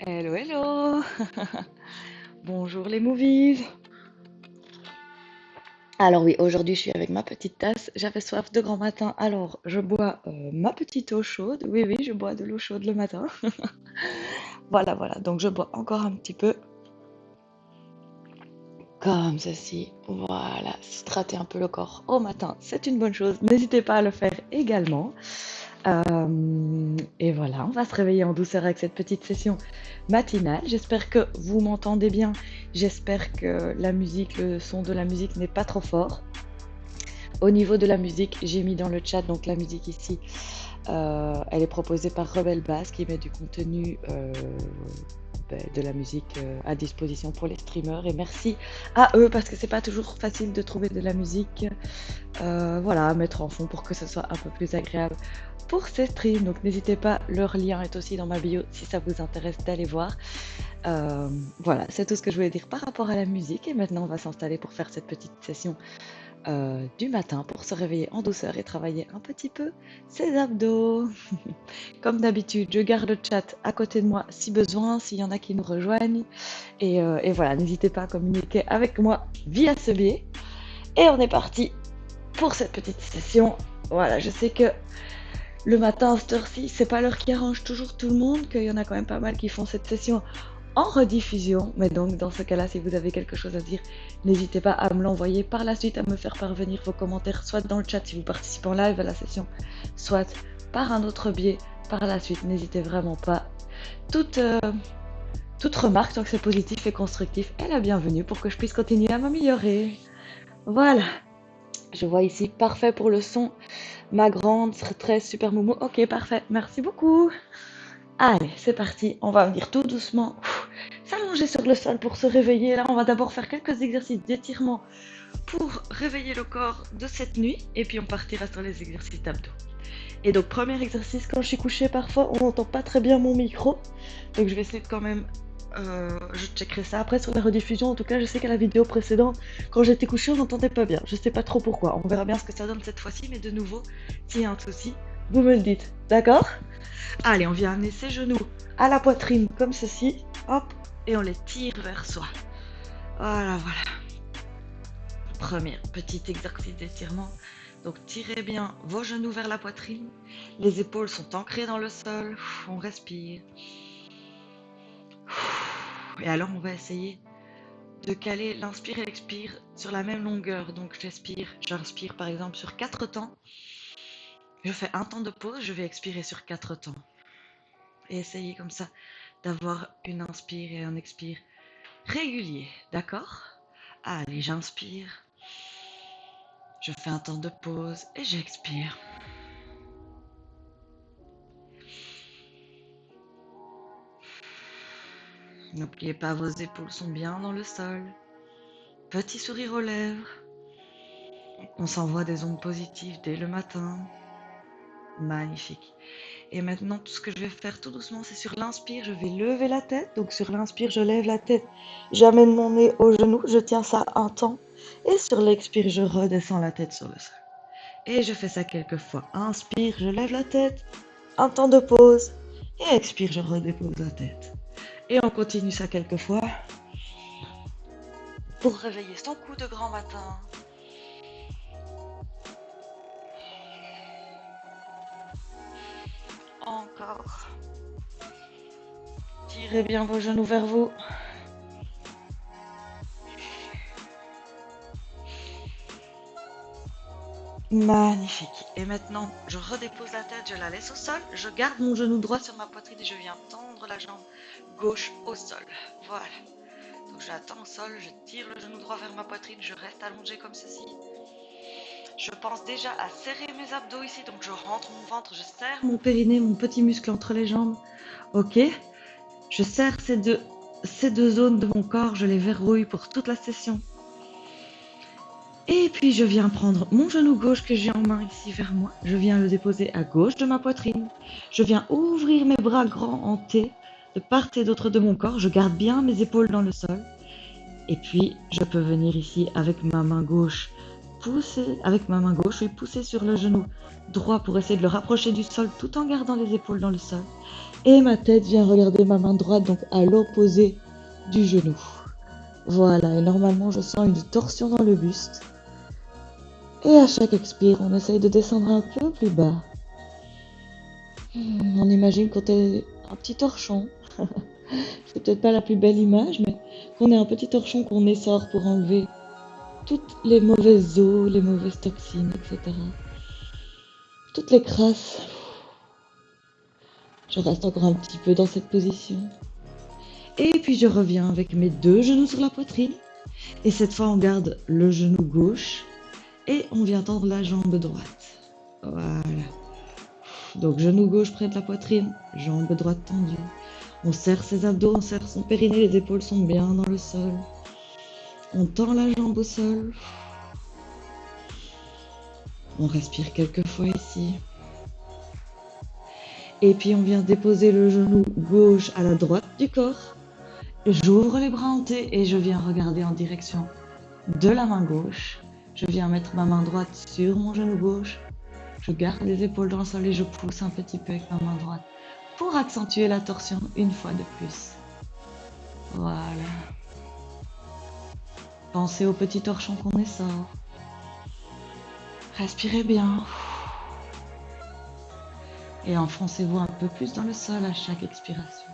Hello, hello! Bonjour les movies! Alors oui, aujourd'hui je suis avec ma petite tasse. J'avais soif de grand matin, alors je bois ma petite eau chaude. Oui, oui, je bois de l'eau chaude le matin. Voilà, voilà. Donc je bois encore un petit peu comme ceci. Voilà, s'hydrater un peu le corps au matin, c'est une bonne chose. N'hésitez pas à le faire également. Et voilà, on va se réveiller en douceur avec cette petite session matinale. J'espère que vous m'entendez bien. J'espère que la musique, le son de la musique n'est pas trop fort. Au niveau de la musique, j'ai mis dans le chat donc la musique ici. Elle est proposée par Rebelle Bass qui met du contenu de la musique à disposition pour les streamers. Et merci à eux parce que c'est pas toujours facile de trouver de la musique voilà, à mettre en fond pour que ce soit un peu plus agréable pour ces streams. Donc n'hésitez pas, leur lien est aussi dans ma bio si ça vous intéresse d'aller voir. Voilà, c'est tout ce que je voulais dire par rapport à la musique. Et maintenant, on va s'installer pour faire cette petite session du matin pour se réveiller en douceur et travailler un petit peu ses abdos. Comme d'habitude, je garde le chat à côté de moi si besoin, s'il y en a qui nous rejoignent. Et voilà, n'hésitez pas à communiquer avec moi via ce biais. Et on est parti pour cette petite session. Voilà, je sais que le matin à cette heure-ci, c'est pas l'heure qui arrange toujours tout le monde, qu'il y en a quand même pas mal qui font cette session en rediffusion. Mais donc, dans ce cas-là, si vous avez quelque chose à dire, n'hésitez pas à me l'envoyer par la suite, à me faire parvenir vos commentaires, soit dans le chat si vous participez en live à la session, soit par un autre biais par la suite. N'hésitez vraiment pas. Toute remarque, tant que c'est positif et constructif, est la bienvenue pour que je puisse continuer à m'améliorer. Voilà, je vois ici, parfait pour le son. Ma grande, très super moumou. Ok, parfait. Merci beaucoup. Allez, c'est parti. On va venir tout doucement s'allonger sur le sol pour se réveiller. Là, on va d'abord faire quelques exercices d'étirement pour réveiller le corps de cette nuit. Et puis, on partira sur les exercices d'abdos. Et donc, premier exercice, quand je suis couchée, parfois, on n'entend pas très bien mon micro. Donc, je vais essayer de quand même... je checkerai ça après sur la rediffusion. En tout cas, je sais qu'à la vidéo précédente, quand j'étais couchée, on n'entendait pas bien. Je sais pas trop pourquoi. On verra bien ce que ça donne cette fois-ci. Mais de nouveau, s'il y a un souci, vous me le dites. D'accord? Allez, on vient amener ses genoux à la poitrine comme ceci. Hop. Et on les tire vers soi. Voilà, voilà. Premier petit exercice d'étirement. Donc tirez bien vos genoux vers la poitrine. Les épaules sont ancrées dans le sol. On respire. Et alors on va essayer de caler l'inspire et l'expire sur la même longueur. Donc j'inspire par exemple sur 4 temps. Je fais un temps de pause, je vais expirer sur 4 temps. Et essayez comme ça d'avoir une inspire et un expire régulier. D'accord? Allez, j'inspire. Je fais un temps de pause et j'expire. N'oubliez pas, vos épaules sont bien dans le sol. Petit sourire aux lèvres. On s'envoie des ondes positives dès le matin. Magnifique. Et maintenant, tout ce que je vais faire tout doucement, c'est sur l'inspire, je vais lever la tête. Donc sur l'inspire, je lève la tête. J'amène mon nez au genou, je tiens ça un temps. Et sur l'expire, je redescends la tête sur le sol. Et je fais ça quelques fois. Inspire, je lève la tête. Un temps de pause. Et expire, je redépose la tête. Et on continue ça quelques fois. Pour réveiller son cou de grand matin. Encore. Tirez bien vos genoux vers vous. Magnifique. Et maintenant, je redépose la tête, je la laisse au sol. Je garde mon genou droit sur ma poitrine et je viens tendre la jambe gauche au sol. Voilà. Donc j'attends au sol, je tire le genou droit vers ma poitrine, je reste allongé comme ceci. Je pense déjà à serrer mes abdos ici, donc je rentre mon ventre, je serre mon périnée, mon petit muscle entre les jambes. Ok. Je serre ces deux zones de mon corps, je les verrouille pour toute la session. Et puis je viens prendre mon genou gauche que j'ai en main ici vers moi. Je viens le déposer à gauche de ma poitrine. Je viens ouvrir mes bras grands en T de part et d'autre de mon corps. Je garde bien mes épaules dans le sol. Et puis je peux venir ici avec ma main gauche pousser avec ma main gauche, je vais pousser sur le genou droit pour essayer de le rapprocher du sol tout en gardant les épaules dans le sol. Et ma tête vient regarder ma main droite, donc à l'opposé du genou. Voilà, et normalement je sens une torsion dans le buste. Et à chaque expire, on essaye de descendre un peu plus bas. On imagine qu'on est un petit torchon. C'est peut-être pas la plus belle image, mais qu'on est un petit torchon qu'on essore pour enlever toutes les mauvaises eaux, les mauvaises toxines, etc. Toutes les crasses. Je reste encore un petit peu dans cette position. Et puis je reviens avec mes deux genoux sur la poitrine. Et cette fois, on garde le genou gauche et on vient tendre la jambe droite. Voilà. Donc genou gauche près de la poitrine, jambe droite tendue. On serre ses abdos, on serre son périnée, les épaules sont bien dans le sol. On tend la jambe au sol. On respire quelques fois ici. Et puis on vient déposer le genou gauche à la droite du corps. J'ouvre les bras en T et je viens regarder en direction de la main gauche. Je viens mettre ma main droite sur mon genou gauche. Je garde les épaules dans le sol et je pousse un petit peu avec ma main droite pour accentuer la torsion une fois de plus. Voilà. Pensez au petit torchon qu'on essore. Respirez bien. Et enfoncez-vous un peu plus dans le sol à chaque expiration.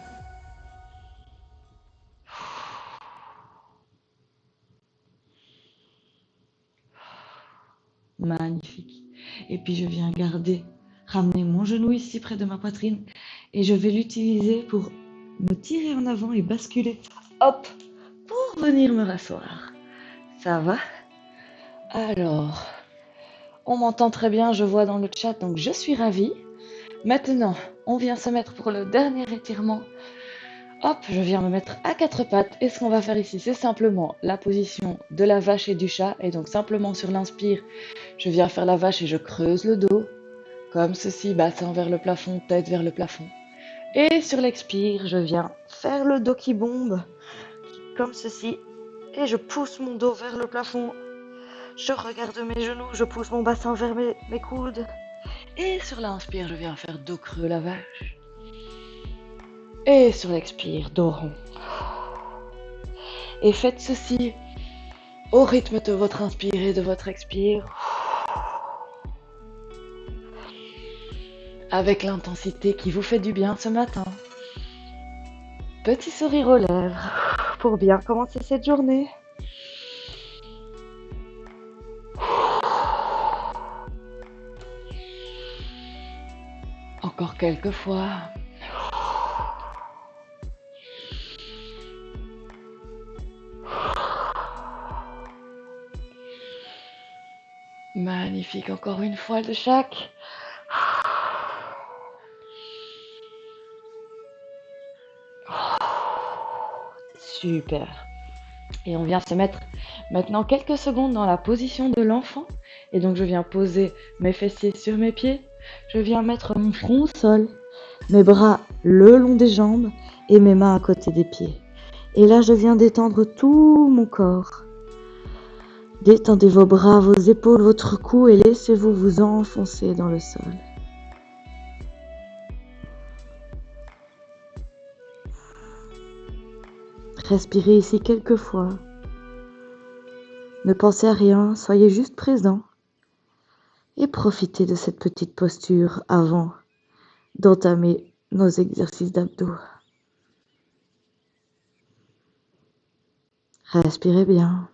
Magnifique. Et puis je viens ramener mon genou ici près de ma poitrine et je vais l'utiliser pour me tirer en avant et basculer. Hop, pour venir me rasseoir. Ça va? Alors, on m'entend très bien, je vois dans le chat, donc je suis ravie. Maintenant, on vient se mettre pour le dernier étirement. Hop, je viens me mettre à quatre pattes. Et ce qu'on va faire ici, c'est simplement la position de la vache et du chat. Et donc simplement sur l'inspire, je viens faire la vache et je creuse le dos. Comme ceci, bassin vers le plafond, tête vers le plafond. Et sur l'expire, je viens faire le dos qui bombe. Comme ceci. Et je pousse mon dos vers le plafond. Je regarde mes genoux, je pousse mon bassin vers mes coudes. Et sur l'inspire, je viens faire dos creux la vache. Et sur l'expire, dos rond. Et faites ceci au rythme de votre inspire et de votre expire. Avec l'intensité qui vous fait du bien ce matin. Petit sourire aux lèvres pour bien commencer cette journée. Encore quelques fois. Magnifique, encore une fois de chaque. Super. Et on vient se mettre maintenant quelques secondes dans la position de l'enfant. Et donc je viens poser mes fessiers sur mes pieds. Je viens mettre mon front au sol, mes bras le long des jambes et mes mains à côté des pieds. Et là je viens détendre tout mon corps. Détendez vos bras, vos épaules, votre cou et laissez-vous vous enfoncer dans le sol. Respirez ici quelques fois. Ne pensez à rien, soyez juste présent et profitez de cette petite posture avant d'entamer nos exercices d'abdos. Respirez bien.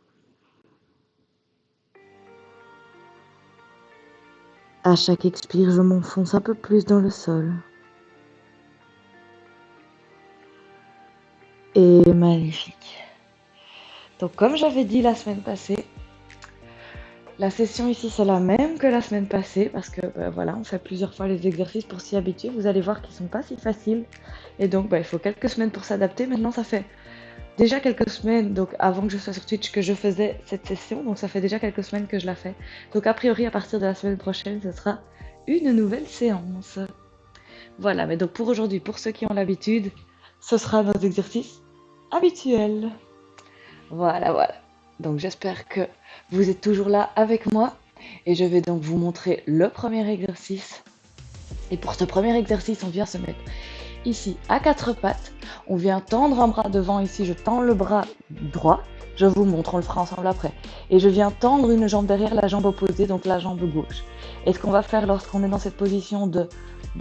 À chaque expire, je m'enfonce un peu plus dans le sol. Et magnifique. Donc comme j'avais dit la semaine passée, la session ici c'est la même que la semaine passée parce que voilà, on fait plusieurs fois les exercices pour s'y habituer. Vous allez voir qu'ils sont pas si faciles et donc il faut quelques semaines pour s'adapter. Maintenant ça fait déjà quelques semaines, donc avant que je sois sur Twitch, que je faisais cette session, donc ça fait déjà quelques semaines que je la fais. Donc a priori à partir de la semaine prochaine, ce sera une nouvelle séance. Voilà, mais donc pour aujourd'hui, pour ceux qui ont l'habitude, ce sera nos exercices habituels. Voilà. Donc j'espère que vous êtes toujours là avec moi et je vais donc vous montrer le premier exercice. Et pour ce premier exercice, on vient se mettre ici à quatre pattes. On vient tendre un bras devant ici, je tends le bras droit. Je vous montre, on le fera ensemble après. Et je viens tendre une jambe derrière la jambe opposée, donc la jambe gauche. Et ce qu'on va faire lorsqu'on est dans cette position de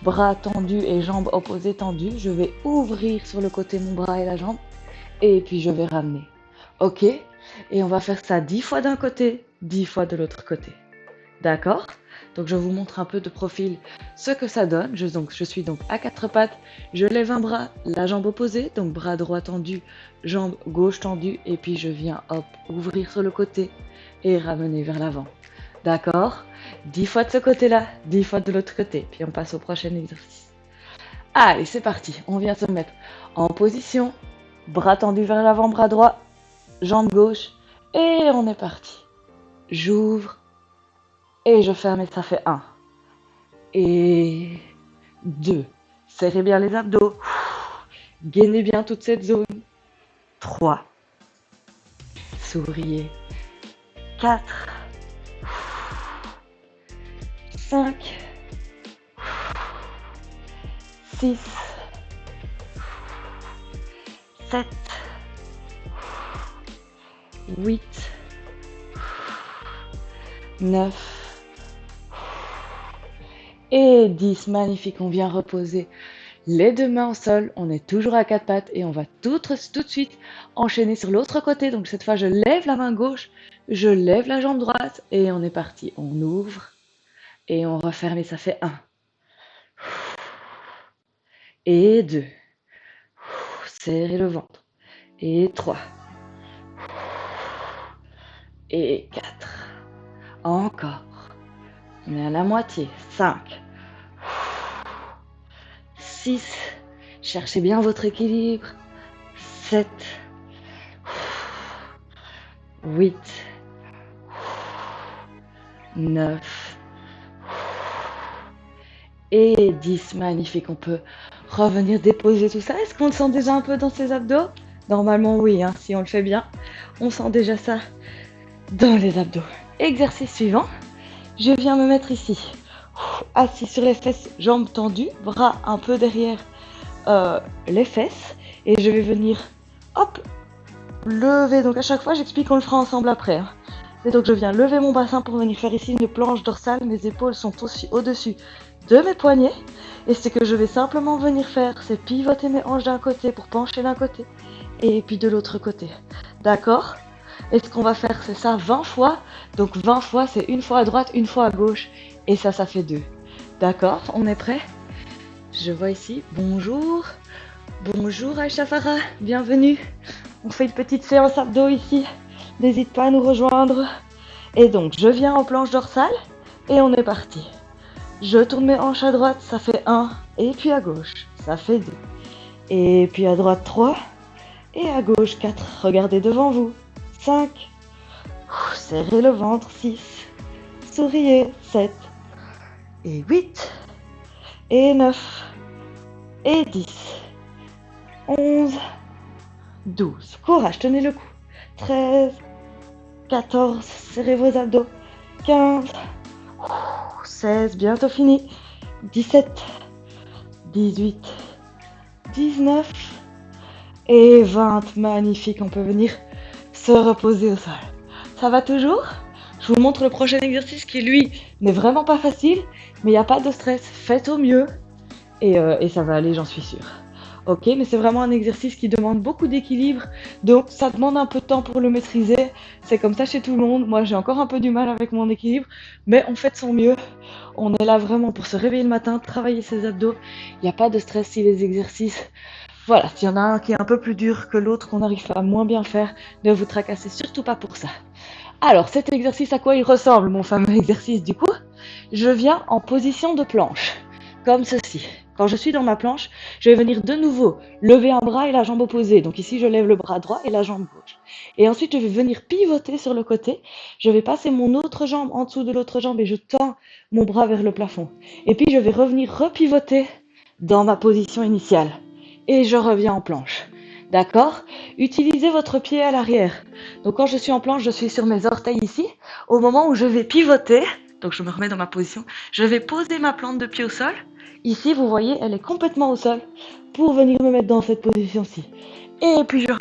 bras tendu et jambes opposées tendues, je vais ouvrir sur le côté mon bras et la jambe. Et puis je vais ramener. Ok? Et on va faire ça 10 fois d'un côté, 10 fois de l'autre côté. D'accord? Donc je vous montre un peu de profil ce que ça donne. Je suis donc à quatre pattes, je lève un bras, la jambe opposée, donc bras droit tendu, jambe gauche tendue, et puis je viens hop, ouvrir sur le côté et ramener vers l'avant. D'accord? 10 fois de ce côté-là, 10 fois de l'autre côté, puis on passe au prochain exercice. Allez, c'est parti, on vient se mettre en position, bras tendu vers l'avant, bras droit, jambe gauche, et on est parti. J'ouvre, et je ferme et ça fait 1. Et 2. Serrez bien les abdos. Gainez bien toute cette zone. 3. Souriez. 4. 5. 6. 7. 8. 9. Et 10, magnifique, on vient reposer les deux mains au sol, on est toujours à quatre pattes et on va tout de suite enchaîner sur l'autre côté. Donc cette fois, je lève la main gauche, je lève la jambe droite et on est parti. On ouvre et on referme et ça fait 1. Et 2. Serrez le ventre. Et 3. Et 4. Encore. On est à la moitié. 5. 6. Cherchez bien votre équilibre. 7. 8. 9. Et 10. Magnifique. On peut revenir déposer tout ça. Est-ce qu'on le sent déjà un peu dans ses abdos? Normalement, oui. Si on le fait bien, on sent déjà ça dans les abdos. Exercice suivant. Je viens me mettre ici, assis sur les fesses, jambes tendues, bras un peu derrière les fesses. Et je vais venir, hop, lever. Donc à chaque fois, j'explique, on le fera ensemble après. Et donc je viens lever mon bassin pour venir faire ici une planche dorsale. Mes épaules sont aussi au-dessus de mes poignets. Et ce que je vais simplement venir faire, c'est pivoter mes hanches d'un côté pour pencher d'un côté. Et puis de l'autre côté. D'accord ? Et ce qu'on va faire, c'est ça 20 fois. Donc 20 fois, c'est une fois à droite, une fois à gauche. Et ça fait 2. D'accord? On est prêt? Je vois ici. Bonjour. Bonjour Aïcha Farah. Bienvenue. On fait une petite séance abdos ici. N'hésite pas à nous rejoindre. Et donc, je viens en planche dorsale. Et on est parti. Je tourne mes hanches à droite, ça fait 1. Et puis à gauche, ça fait 2. Et puis à droite 3. Et à gauche 4. Regardez devant vous. 5. Serrez le ventre. 6. Souriez. 7. Et 8. Et 9. Et 10. 11. 12. Courage, tenez le coup. 13. 14. Serrez vos abdos. 15. 16. Bientôt fini. 17. 18. 19. Et 20. Magnifique, on peut venir se reposer au sol. Ça va toujours? Je vous montre le prochain exercice qui, lui, n'est vraiment pas facile, mais il n'y a pas de stress. Faites au mieux et ça va aller, j'en suis sûre. Ok, mais c'est vraiment un exercice qui demande beaucoup d'équilibre, donc ça demande un peu de temps pour le maîtriser. C'est comme ça chez tout le monde. Moi, j'ai encore un peu du mal avec mon équilibre, mais on fait de son mieux. On est là vraiment pour se réveiller le matin, travailler ses abdos. Il n'y a pas de stress si les exercices... Voilà, s'il y en a un qui est un peu plus dur que l'autre, qu'on arrive à moins bien faire, ne vous tracassez surtout pas pour ça. Alors, cet exercice, à quoi il ressemble, mon fameux exercice du coup? Je viens en position de planche, comme ceci. Quand je suis dans ma planche, je vais venir de nouveau lever un bras et la jambe opposée. Donc ici, je lève le bras droit et la jambe gauche. Et ensuite, je vais venir pivoter sur le côté. Je vais passer mon autre jambe en dessous de l'autre jambe et je tends mon bras vers le plafond. Et puis, je vais revenir repivoter dans ma position initiale. Et je reviens en planche. D'accord? Utilisez votre pied à l'arrière. Donc quand je suis en planche, je suis sur mes orteils ici. Au moment où je vais pivoter, donc je me remets dans ma position, je vais poser ma plante de pied au sol. Ici, vous voyez, elle est complètement au sol pour venir me mettre dans cette position-ci. Et puis je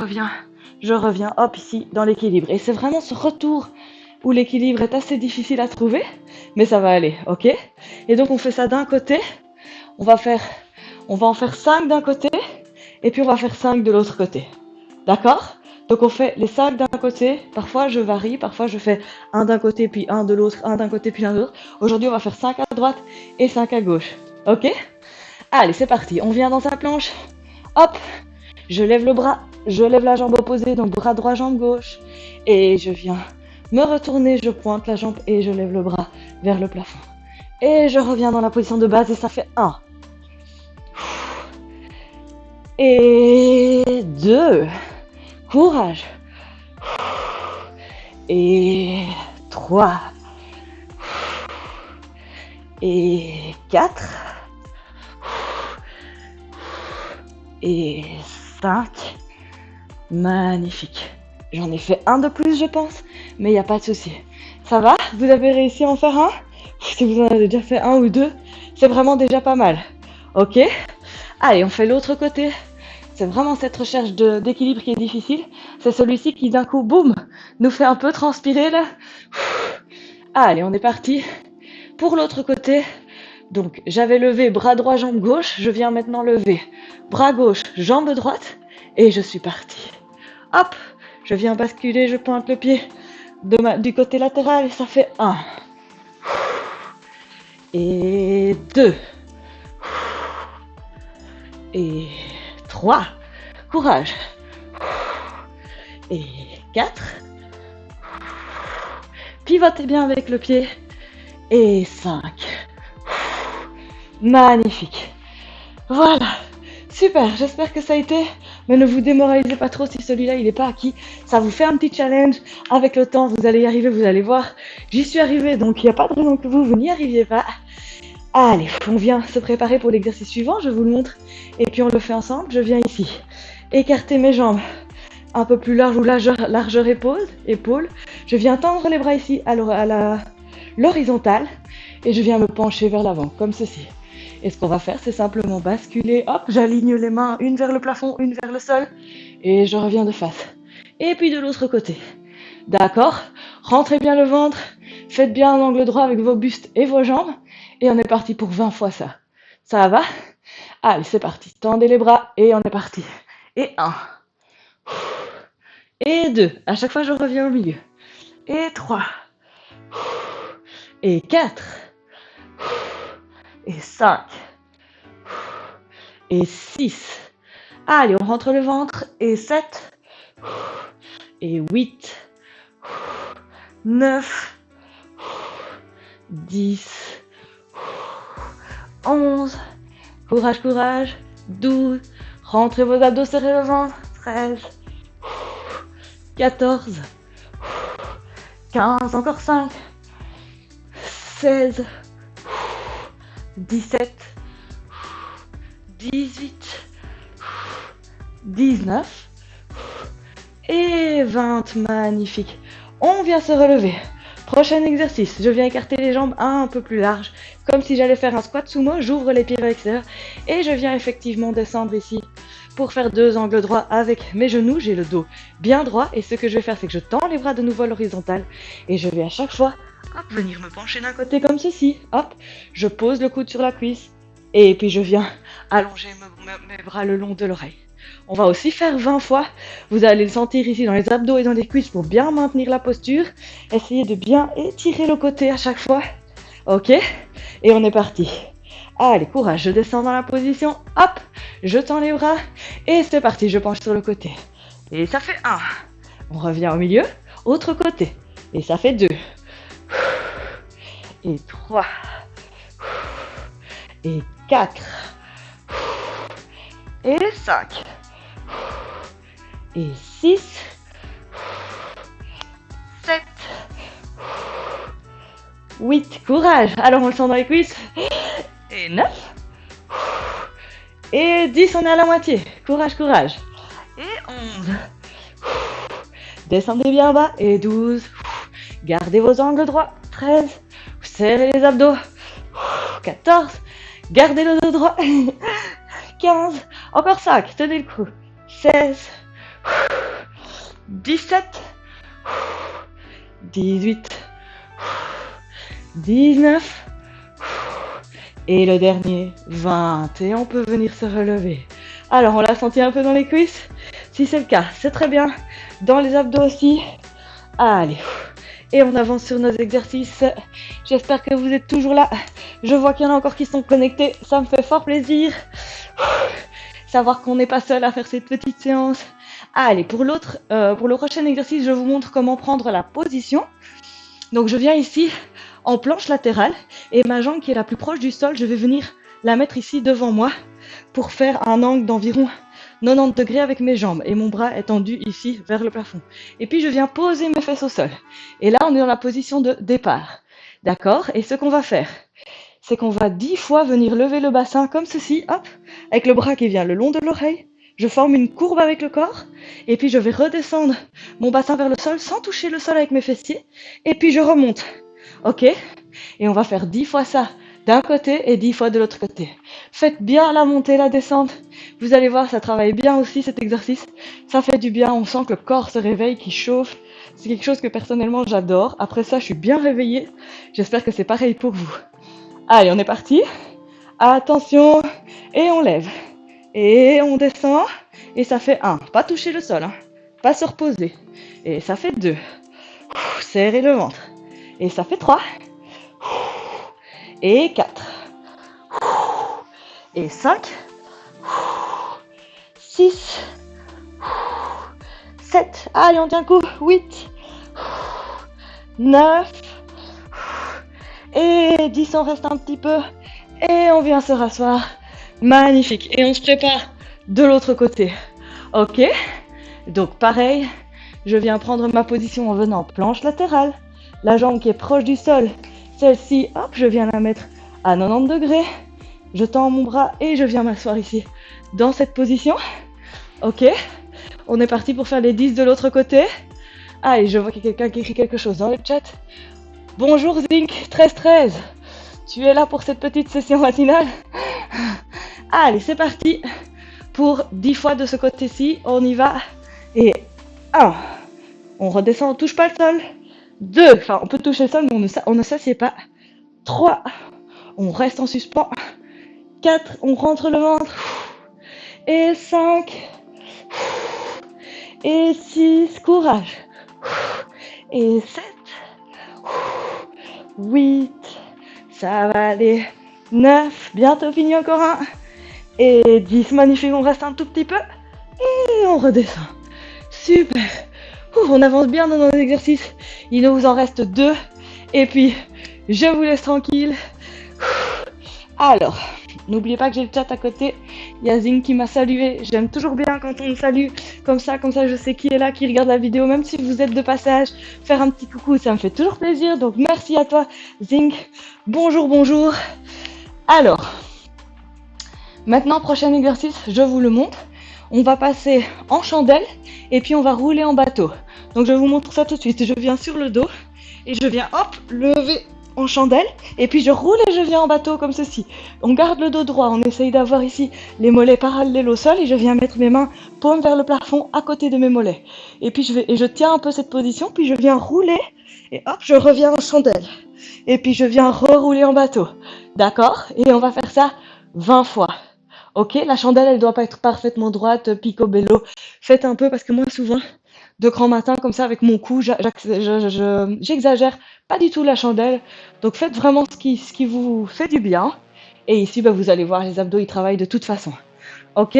reviens, hop, ici, dans l'équilibre. Et c'est vraiment ce retour où l'équilibre est assez difficile à trouver, mais ça va aller, ok? Et donc on fait ça d'un côté, on va en faire 5 d'un côté, et puis on va faire 5 de l'autre côté. D'accord? Donc on fait les 5 d'un côté, parfois je varie, parfois je fais un d'un côté puis un de l'autre, un d'un côté puis un de l'autre. Aujourd'hui on va faire 5 à droite et 5 à gauche. Ok? Allez, c'est parti, on vient dans sa planche. Hop, je lève le bras, je lève la jambe opposée, donc bras droit, jambe gauche. Et je viens me retourner, je pointe la jambe et je lève le bras vers le plafond. Et je reviens dans la position de base et ça fait 1. Et 2. Courage. Et 3. Et 4. Et 5. Magnifique. J'en ai fait un de plus, je pense, mais il n'y a pas de souci. Ça va? Vous avez réussi à en faire un? Si vous en avez déjà fait un ou deux, c'est vraiment déjà pas mal. Ok? Allez, on fait l'autre côté. C'est vraiment cette recherche d'équilibre qui est difficile. C'est celui-ci qui, d'un coup, boum, nous fait un peu transpirer, là. Allez, on est parti. Pour l'autre côté, donc j'avais levé bras droit, jambe gauche. Je viens maintenant lever bras gauche, jambe droite. Et je suis partie. Hop, je viens basculer, je pointe le pied du côté latéral et ça fait 1. Et 2. Et 3. Courage. Et 4. Pivotez bien avec le pied. Et 5. Magnifique. Voilà. Super, j'espère que ça a été, mais ne vous démoralisez pas trop si celui-là il n'est pas acquis. Ça vous fait un petit challenge. Avec le temps, vous allez y arriver, vous allez voir. J'y suis arrivée, donc il n'y a pas de raison que vous n'y arriviez pas. Allez, on vient se préparer pour l'exercice suivant, je vous le montre. Et puis on le fait ensemble, je viens ici. Écarter mes jambes un peu plus large ou largeur épaule. Je viens tendre les bras ici à l'horizontale. Et je viens me pencher vers l'avant, comme ceci. Et ce qu'on va faire, c'est simplement basculer. Hop, j'aligne les mains, une vers le plafond, une vers le sol. Et je reviens de face. Et puis de l'autre côté. D'accord? Rentrez bien le ventre. Faites bien un angle droit avec vos bustes et vos jambes. Et on est parti pour 20 fois ça. Ça va? Allez, c'est parti. Tendez les bras et on est parti. Et 1. Et 2. À chaque fois, je reviens au milieu. Et 3. Et 4. Et 5. Et 6. Allez, on rentre le ventre. Et 7. Et 8. 9. 10. 11. Courage, courage. 12. Rentrez vos abdos, serrez le ventre. 13. 14. 15. Encore 5. 16. 17. 18. 19. Et 20. Magnifique. On vient se relever. Prochain exercice, je viens écarter les jambes un peu plus large, comme si j'allais faire un squat sumo, j'ouvre les pieds vers l'extérieur et je viens effectivement descendre ici pour faire 2 angles droits avec mes genoux, j'ai le dos bien droit et ce que je vais faire c'est que je tends les bras de nouveau à l'horizontale et je vais à chaque fois venir me pencher d'un côté comme ceci, hop, je pose le coude sur la cuisse et puis je viens allonger mes bras le long de l'oreille. On va aussi faire 20 fois. Vous allez le sentir ici dans les abdos et dans les cuisses pour bien maintenir la posture. Essayez de bien étirer le côté à chaque fois. Ok? Et on est parti. Allez, courage. Je descends dans la position. Hop! Je tends les bras. Et c'est parti. Je penche sur le côté. Et ça fait 1. On revient au milieu. Autre côté. Et ça fait 2. Et 3. Et 4. Et 5. Et 6, 7, 8, courage. Alors on le sent dans les cuisses. Et 9. Et 10, on est à la moitié. Courage, courage. Et Descendez bien bas. Et 12. Gardez vos angles droits. 13. Serrez les abdos. 14. Gardez le dos droit. 15. Encore 5. Tenez le coup. 16. 17. 18. 19. Et le dernier, 20. Et on peut venir se relever. Alors, on l'a senti un peu dans les cuisses? Si c'est le cas, c'est très bien. Dans les abdos aussi. Allez. Et on avance sur nos exercices. J'espère que vous êtes toujours là. Je vois qu'il y en a encore qui sont connectés. Ça me fait fort plaisir. Savoir qu'on n'est pas seul à faire cette petite séance. Allez, pour le prochain exercice, je vous montre comment prendre la position. Donc, je viens ici en planche latérale et ma jambe qui est la plus proche du sol, je vais venir la mettre ici devant moi pour faire un angle d'environ 90 degrés avec mes jambes et mon bras est tendu ici vers le plafond. Et puis je viens poser mes fesses au sol. Et là, on est dans la position de départ. D'accord? Et ce qu'on va faire, c'est qu'on va 10 fois venir lever le bassin comme ceci, hop, avec le bras qui vient le long de l'oreille. Je forme une courbe avec le corps et puis je vais redescendre mon bassin vers le sol sans toucher le sol avec mes fessiers. Et puis je remonte. Ok? Et on va faire 10 fois ça d'un côté et 10 fois de l'autre côté. Faites bien la montée, la descente. Vous allez voir, ça travaille bien aussi cet exercice. Ça fait du bien, on sent que le corps se réveille, qu'il chauffe. C'est quelque chose que personnellement j'adore. Après ça, je suis bien réveillée. J'espère que c'est pareil pour vous. Allez, on est parti. Attention. Et on lève. Et on descend. Et ça fait 1. Pas toucher le sol. Hein. Pas se reposer. Et ça fait 2. Serrez le ventre. Et ça fait 3. Et 4. Et 5. 6. 7. Allez, on tient le coup. 8. 9. Et 10, on reste un petit peu. Et on vient se rasseoir. Magnifique. Et on se prépare de l'autre côté. Ok? Donc pareil, je viens prendre ma position en venant planche latérale. La jambe qui est proche du sol, celle-ci, hop, je viens la mettre à 90 degrés. Je tends mon bras et je viens m'asseoir ici dans cette position. Ok? On est parti pour faire les 10 de l'autre côté. Ah, et je vois qu'il y a quelqu'un qui écrit quelque chose dans le chat. Bonjour Zinc 1313. Tu es là pour cette petite session matinale? Allez, c'est parti pour 10 fois de ce côté-ci. On y va. Et 1. On redescend, on touche pas le sol. 2. Enfin, on peut toucher le sol, mais on ne s'assied pas. 3. On reste en suspens. 4. On rentre le ventre. Et 5. Et 6. Courage. Et 7. 8. Ça va aller. 9. Bientôt fini, encore un. Et 10. Magnifique, on reste un tout petit peu. Et on redescend. Super. On avance bien dans nos exercices. Il nous en reste 2. Et puis, je vous laisse tranquille. Alors, n'oubliez pas que j'ai le chat à côté. Il y a Zing qui m'a salué. J'aime toujours bien quand on me salue. Comme ça, je sais qui est là, qui regarde la vidéo. Même si vous êtes de passage, faire un petit coucou, ça me fait toujours plaisir. Donc, merci à toi, Zing. Bonjour, bonjour. Alors, maintenant, prochain exercice, je vous le montre. On va passer en chandelle et puis on va rouler en bateau. Donc je vous montre ça tout de suite. Je viens sur le dos et je viens hop lever en chandelle et puis je roule et je viens en bateau comme ceci. On garde le dos droit, on essaye d'avoir ici les mollets parallèles au sol et je viens mettre mes mains paumes vers le plafond à côté de mes mollets. Et puis je tiens un peu cette position puis je viens rouler et hop je reviens en chandelle. Et puis je viens rerouler en bateau. D'accord? Et on va faire ça 20 fois. Ok, la chandelle, elle doit pas être parfaitement droite, picobello. Faites un peu parce que moi, souvent, de grand matin, comme ça, avec mon cou, j'exagère pas du tout la chandelle. Donc, faites vraiment ce qui vous fait du bien. Et ici, bah, vous allez voir, les abdos, ils travaillent de toute façon. Ok?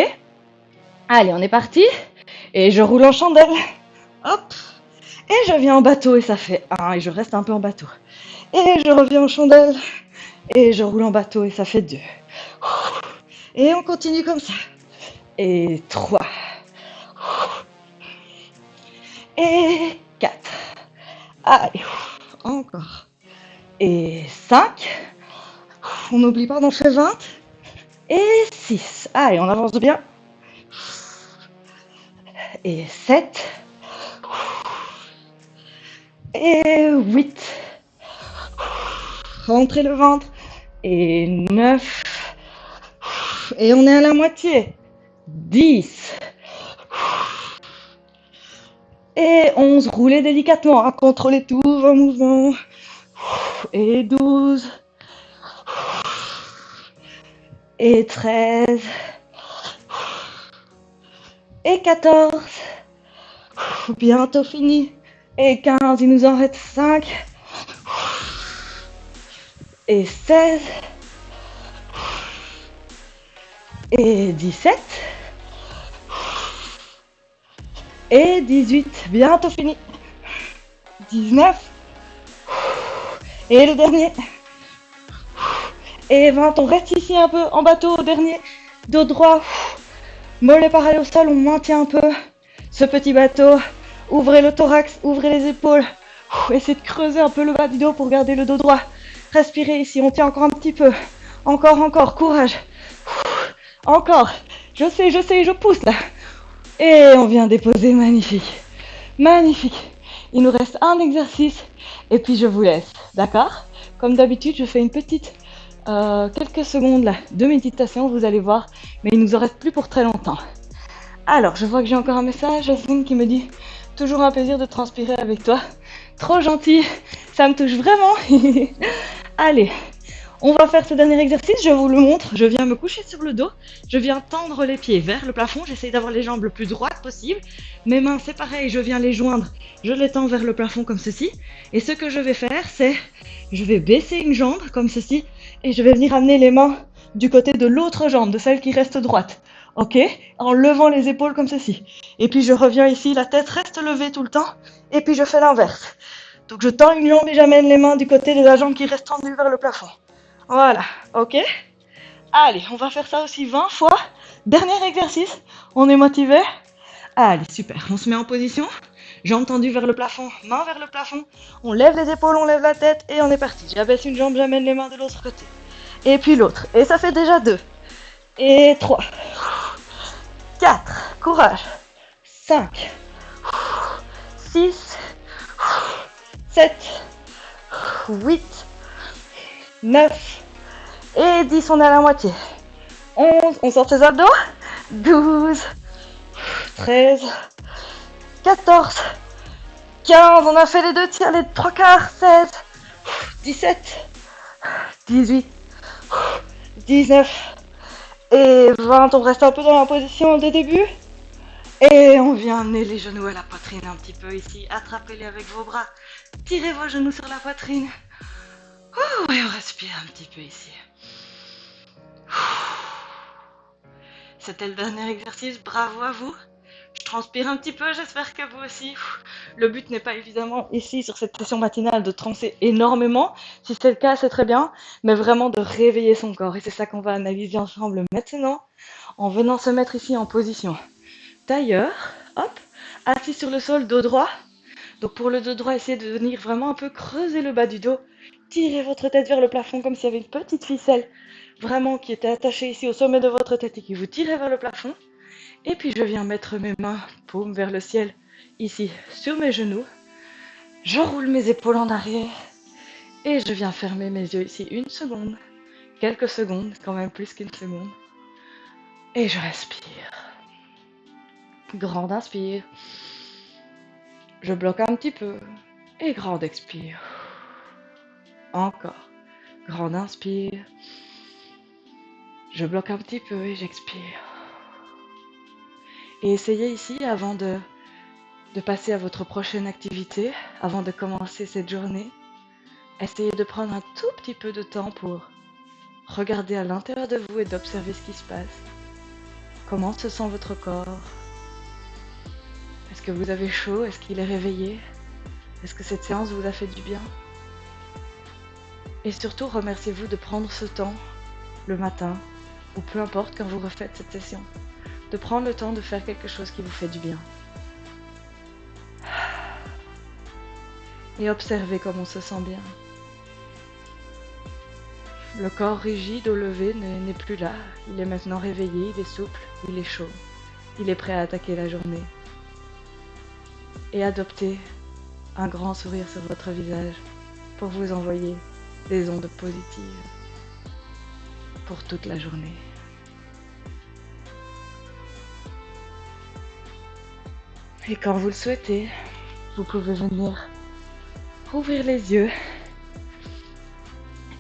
Allez, on est parti. Et je roule en chandelle. Hop. Et je viens en bateau et ça fait 1. Et je reste un peu en bateau. Et je reviens en chandelle. Et je roule en bateau et ça fait 2. Et on continue comme ça. Et 3. Et 4. Allez, encore. Et 5. On n'oublie pas d'en faire 20. Et 6. Allez, on avance bien. Et 7. Et 8. Rentrez le ventre. Et 9. Et on est à la moitié. 10. Et 11. Roulez délicatement, hein, contrôlez tous vos mouvements. Et 12. Et 13. Et 14. Bientôt fini. Et 15. Il nous en reste 5. Et 16. Et 17. Et 18. Bientôt fini. 19. Et le dernier. Et 20. On reste ici un peu en bateau au dernier. Dos droit. Mollet pareil au sol. On maintient un peu ce petit bateau. Ouvrez le thorax. Ouvrez les épaules. Essayez de creuser un peu le bas du dos pour garder le dos droit. Respirez ici. On tient encore un petit peu. Encore. Courage. Encore. Je sais, je pousse là. Et on vient déposer. Magnifique. Il nous reste un exercice et puis je vous laisse, d'accord? Comme d'habitude, je fais une petite quelques secondes là de méditation, vous allez voir, mais il nous en reste plus pour très longtemps. Alors, je vois que j'ai encore un message, Jasmine qui me dit toujours un plaisir de transpirer avec toi. Trop gentil, ça me touche vraiment. Allez, on va faire ce dernier exercice, je vous le montre. Je viens me coucher sur le dos, je viens tendre les pieds vers le plafond, j'essaye d'avoir les jambes le plus droites possible. Mes mains, c'est pareil, je viens les joindre, je les tends vers le plafond comme ceci. Et ce que je vais faire, c'est, je vais baisser une jambe comme ceci, et je vais venir amener les mains du côté de l'autre jambe, de celle qui reste droite. Ok? En levant les épaules comme ceci. Et puis je reviens ici, la tête reste levée tout le temps, et puis je fais l'inverse. Donc je tends une jambe et j'amène les mains du côté de la jambe qui reste tendue vers le plafond. Voilà, ok? Allez, on va faire ça aussi 20 fois. Dernier exercice, on est motivé? Allez, super, on se met en position. Jambes tendues vers le plafond, mains vers le plafond. On lève les épaules, on lève la tête et on est parti. J'abaisse une jambe, j'amène les mains de l'autre côté. Et puis l'autre. Et ça fait déjà 2. Et 3. 4. Courage. 5. 6. 7. 8. 9. Et 10, on est à la moitié. 11, on sort ses abdos. 12. 13. 14. 15, on a fait les 2 tiers, les 3 quarts. 16. 17. 18. 19. Et 20, on reste un peu dans la position de début. Et on vient amener les genoux à la poitrine un petit peu ici. Attrapez-les avec vos bras. Tirez vos genoux sur la poitrine. Et on respire un petit peu ici. C'était le dernier exercice, bravo à vous. Je transpire un petit peu, j'espère que vous aussi. Le but n'est pas évidemment ici sur cette session matinale de transer énormément. Si c'est le cas, c'est très bien. Mais vraiment de réveiller son corps. Et c'est ça qu'on va analyser ensemble maintenant. En venant se mettre ici en position tailleur. Hop, assis sur le sol, dos droit. Donc pour le dos droit, essayez de venir vraiment un peu creuser le bas du dos. Tirez votre tête vers le plafond comme s'il y avait une petite ficelle vraiment qui était attachée ici au sommet de votre tête et qui vous tirait vers le plafond. Et puis je viens mettre mes mains, paumes vers le ciel, ici sur mes genoux. Je roule mes épaules en arrière et je viens fermer mes yeux ici 1 seconde, quelques secondes, quand même plus qu'1 seconde. Et je respire. Grande inspire. Je bloque un petit peu et grande expire. Encore. Grande inspire. Je bloque un petit peu et j'expire. Et essayez ici, avant de passer à votre prochaine activité, avant de commencer cette journée, essayez de prendre un tout petit peu de temps pour regarder à l'intérieur de vous et d'observer ce qui se passe. Comment se sent votre corps? Est-ce que vous avez chaud? Est-ce qu'il est réveillé? Est-ce que cette séance vous a fait du bien? Et surtout, remerciez-vous de prendre ce temps, le matin, ou peu importe quand vous refaites cette session, de prendre le temps de faire quelque chose qui vous fait du bien. Et observez comme on se sent bien. Le corps rigide au lever n'est plus là. Il est maintenant réveillé, il est souple, il est chaud. Il est prêt à attaquer la journée. Et adoptez un grand sourire sur votre visage pour vous envoyer des ondes positives pour toute la journée. Et quand vous le souhaitez, vous pouvez venir ouvrir les yeux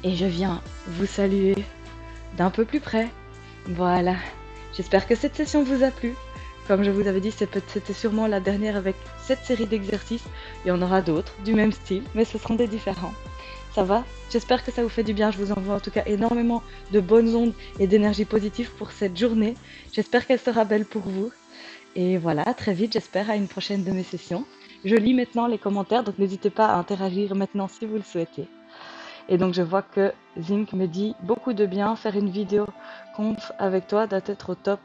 et je viens vous saluer d'un peu plus près. Voilà, j'espère que cette session vous a plu. Comme je vous avais dit, c'était sûrement la dernière avec cette série d'exercices. Il y en aura d'autres du même style, mais ce seront des différents. Ça va? J'espère que ça vous fait du bien. Je vous envoie en tout cas énormément de bonnes ondes et d'énergie positive pour cette journée. J'espère qu'elle sera belle pour vous. Et voilà, très vite, j'espère, à une prochaine de mes sessions. Je lis maintenant les commentaires, donc n'hésitez pas à interagir maintenant si vous le souhaitez. Et donc je vois que Zinc me dit beaucoup de bien, faire une vidéo conf avec toi doit être au top,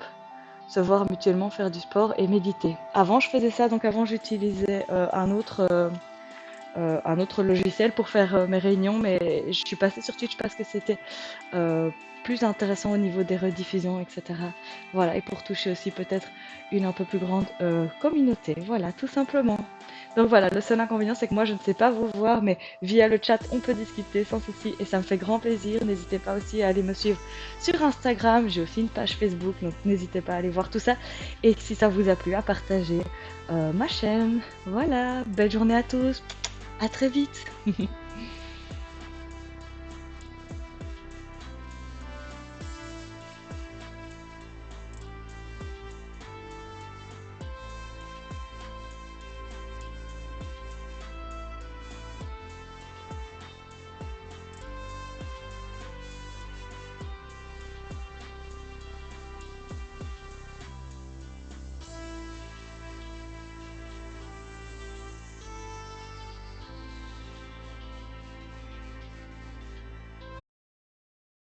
se voir mutuellement faire du sport et méditer. Avant je faisais ça, donc avant j'utilisais un autre logiciel pour faire mes réunions, mais je suis passée sur Twitch parce que c'était plus intéressant au niveau des rediffusions, etc. Voilà, et pour toucher aussi peut-être une un peu plus grande communauté, voilà, tout simplement. Donc voilà, le seul inconvénient, c'est que moi, je ne sais pas vous voir, mais via le chat, on peut discuter sans souci, et ça me fait grand plaisir. N'hésitez pas aussi à aller me suivre sur Instagram, j'ai aussi une page Facebook, donc n'hésitez pas à aller voir tout ça. Et si ça vous a plu, à partager ma chaîne. Voilà, belle journée à tous, à très vite.